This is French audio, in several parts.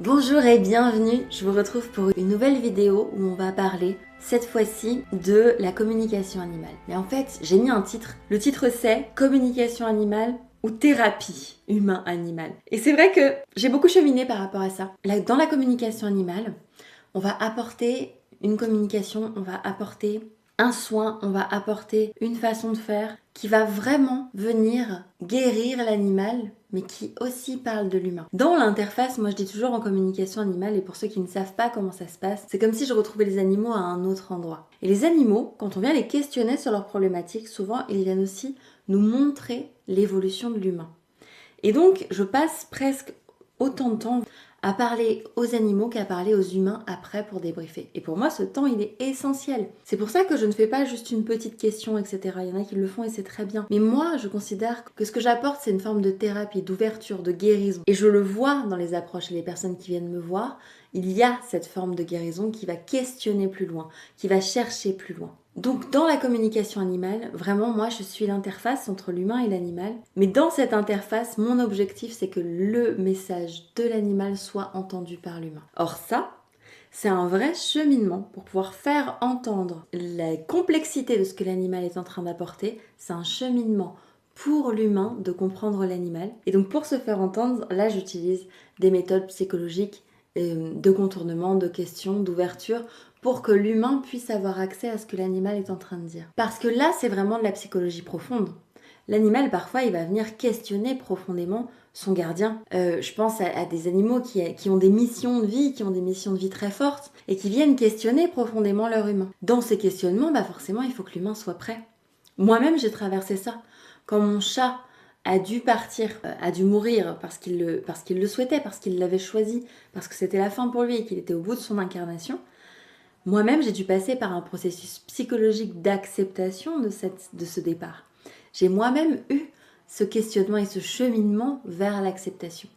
Bonjour et bienvenue, je vous retrouve pour une nouvelle vidéo où on va parler cette fois-ci de la communication animale. Mais en fait, j'ai mis un titre. Le titre c'est communication animale ou thérapie humain-animal. Et c'est vrai que j'ai beaucoup cheminé par rapport à ça. Dans la communication animale, on va apporter une communication, on va apporter un soin, on va apporter une façon de faire qui va vraiment venir guérir l'animal, mais qui aussi parle de l'humain. Dans l'interface, moi je dis toujours en communication animale, et pour ceux qui ne savent pas comment ça se passe, c'est comme si je retrouvais les animaux à un autre endroit. Et les animaux, quand on vient les questionner sur leurs problématiques, souvent ils viennent aussi nous montrer l'évolution de l'humain. Et donc je passe presque autant de temps à parler aux animaux qu'à parler aux humains après pour débriefer. Et pour moi, ce temps, il est essentiel. C'est pour ça que je ne fais pas juste une petite question, etc. Il y en a qui le font et c'est très bien. Mais moi, je considère que ce que j'apporte, c'est une forme de thérapie, d'ouverture, de guérison. Et je le vois dans les approches et les personnes qui viennent me voir, il y a cette forme de guérison qui va questionner plus loin, qui va chercher plus loin. Donc dans la communication animale, vraiment moi je suis l'interface entre l'humain et l'animal. Mais dans cette interface, mon objectif c'est que le message de l'animal soit entendu par l'humain. Or ça, c'est un vrai cheminement pour pouvoir faire entendre la complexité de ce que l'animal est en train d'apporter. C'est un cheminement pour l'humain de comprendre l'animal. Et donc pour se faire entendre, là j'utilise des méthodes psychologiques de contournement, de questions, d'ouverture pour que l'humain puisse avoir accès à ce que l'animal est en train de dire. Parce que là, c'est vraiment de la psychologie profonde. L'animal, parfois, il va venir questionner profondément son gardien. Je pense à des animaux qui ont des missions de vie, qui ont des missions de vie très fortes, et qui viennent questionner profondément leur humain. Dans ces questionnements, forcément, il faut que l'humain soit prêt. Moi-même, j'ai traversé ça. Quand mon chat a dû partir, a dû mourir parce qu'il le souhaitait, parce qu'il l'avait choisi, parce que c'était la fin pour lui et qu'il était au bout de son incarnation, moi-même, j'ai dû passer par un processus psychologique d'acceptation de ce départ. J'ai moi-même eu ce questionnement et ce cheminement vers l'acceptation.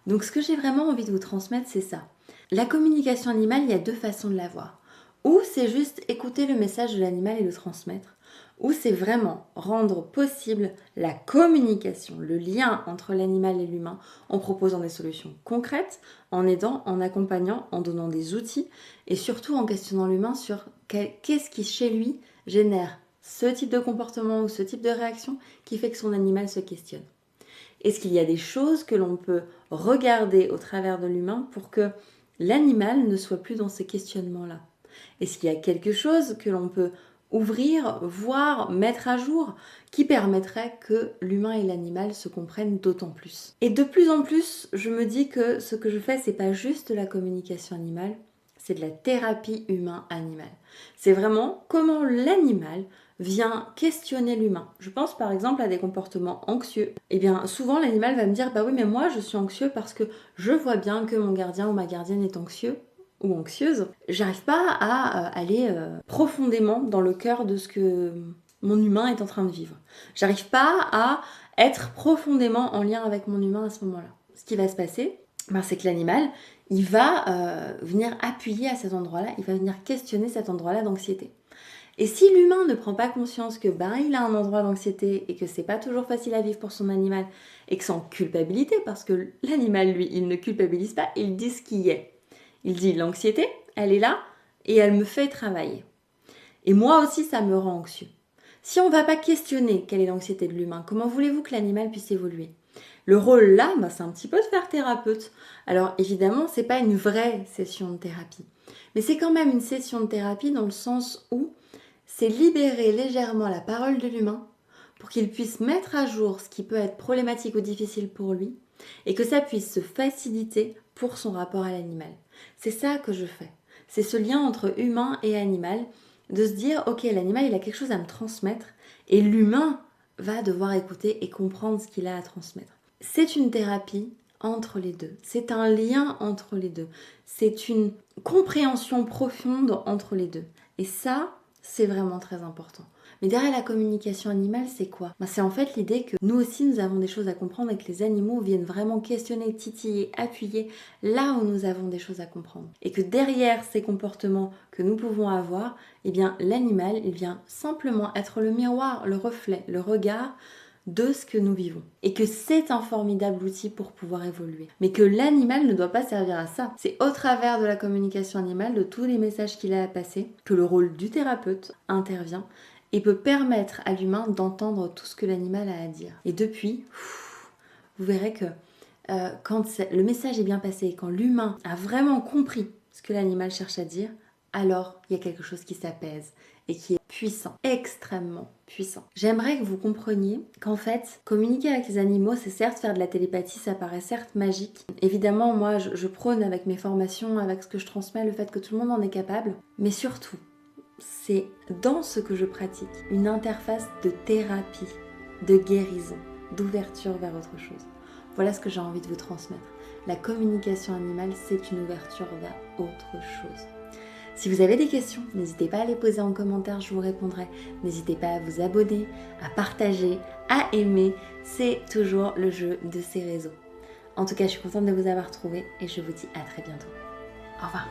Donc ce que j'ai vraiment envie de vous transmettre, c'est ça. La communication animale, il y a deux façons de la voir. Ou c'est juste écouter le message de l'animal et le transmettre, ou c'est vraiment rendre possible la communication, le lien entre l'animal et l'humain, en proposant des solutions concrètes, en aidant, en accompagnant, en donnant des outils, et surtout en questionnant l'humain sur qu'est-ce qui chez lui génère ce type de comportement ou ce type de réaction qui fait que son animal se questionne. Est-ce qu'il y a des choses que l'on peut regarder au travers de l'humain pour que l'animal ne soit plus dans ces questionnements-là? Est-ce qu'il y a quelque chose que l'on peut ouvrir, voir, mettre à jour qui permettrait que l'humain et l'animal se comprennent d'autant plus? Et de plus en plus, je me dis que ce que je fais, c'est pas juste de la communication animale, c'est de la thérapie humain-animal. C'est vraiment comment l'animal vient questionner l'humain. Je pense par exemple à des comportements anxieux. Eh bien, souvent l'animal va me dire, bah oui, mais moi je suis anxieux parce que je vois bien que mon gardien ou ma gardienne est anxieux ou anxieuse. J'arrive pas à aller profondément dans le cœur de ce que mon humain est en train de vivre. J'arrive pas à être profondément en lien avec mon humain à ce moment-là. Ce qui va se passer, c'est que l'animal, il va venir appuyer à cet endroit-là, il va venir questionner cet endroit-là d'anxiété. Et si l'humain ne prend pas conscience que il a un endroit d'anxiété et que c'est pas toujours facile à vivre pour son animal et que sans culpabilité, parce que l'animal, lui, il ne culpabilise pas, il dit ce qui est. Il dit l'anxiété, elle est là et elle me fait travailler. Et moi aussi, ça me rend anxieux. Si on ne va pas questionner quelle est l'anxiété de l'humain, comment voulez-vous que l'animal puisse évoluer? Le rôle là, c'est un petit peu de faire thérapeute. Alors évidemment, c'est pas une vraie session de thérapie, mais c'est quand même une session de thérapie dans le sens où c'est libérer légèrement la parole de l'humain pour qu'il puisse mettre à jour ce qui peut être problématique ou difficile pour lui et que ça puisse se faciliter pour son rapport à l'animal. C'est ça que je fais. C'est ce lien entre humain et animal, de se dire, ok, l'animal, il a quelque chose à me transmettre et l'humain va devoir écouter et comprendre ce qu'il a à transmettre. C'est une thérapie entre les deux. C'est un lien entre les deux. C'est une compréhension profonde entre les deux. Et ça, c'est vraiment très important. Mais derrière la communication animale, c'est quoi? C'est en fait l'idée que nous aussi, nous avons des choses à comprendre et que les animaux viennent vraiment questionner, titiller, appuyer là où nous avons des choses à comprendre. Et que derrière ces comportements que nous pouvons avoir, l'animal, il vient simplement être le miroir, le reflet, le regard de ce que nous vivons. Et que c'est un formidable outil pour pouvoir évoluer. Mais que l'animal ne doit pas servir à ça. C'est au travers de la communication animale, de tous les messages qu'il a à passer, que le rôle du thérapeute intervient et peut permettre à l'humain d'entendre tout ce que l'animal a à dire. Et depuis, vous verrez que quand le message est bien passé, quand l'humain a vraiment compris ce que l'animal cherche à dire, alors il y a quelque chose qui s'apaise et qui est puissant, extrêmement puissant. J'aimerais que vous compreniez qu'en fait, communiquer avec les animaux, c'est certes faire de la télépathie, ça paraît certes magique. Évidemment, moi, je prône avec mes formations, avec ce que je transmets, le fait que tout le monde en est capable. Mais surtout, c'est dans ce que je pratique, une interface de thérapie, de guérison, d'ouverture vers autre chose. Voilà ce que j'ai envie de vous transmettre. La communication animale, c'est une ouverture vers autre chose. Si vous avez des questions, n'hésitez pas à les poser en commentaire, je vous répondrai. N'hésitez pas à vous abonner, à partager, à aimer. C'est toujours le jeu de ces réseaux. En tout cas, je suis contente de vous avoir trouvé et je vous dis à très bientôt. Au revoir.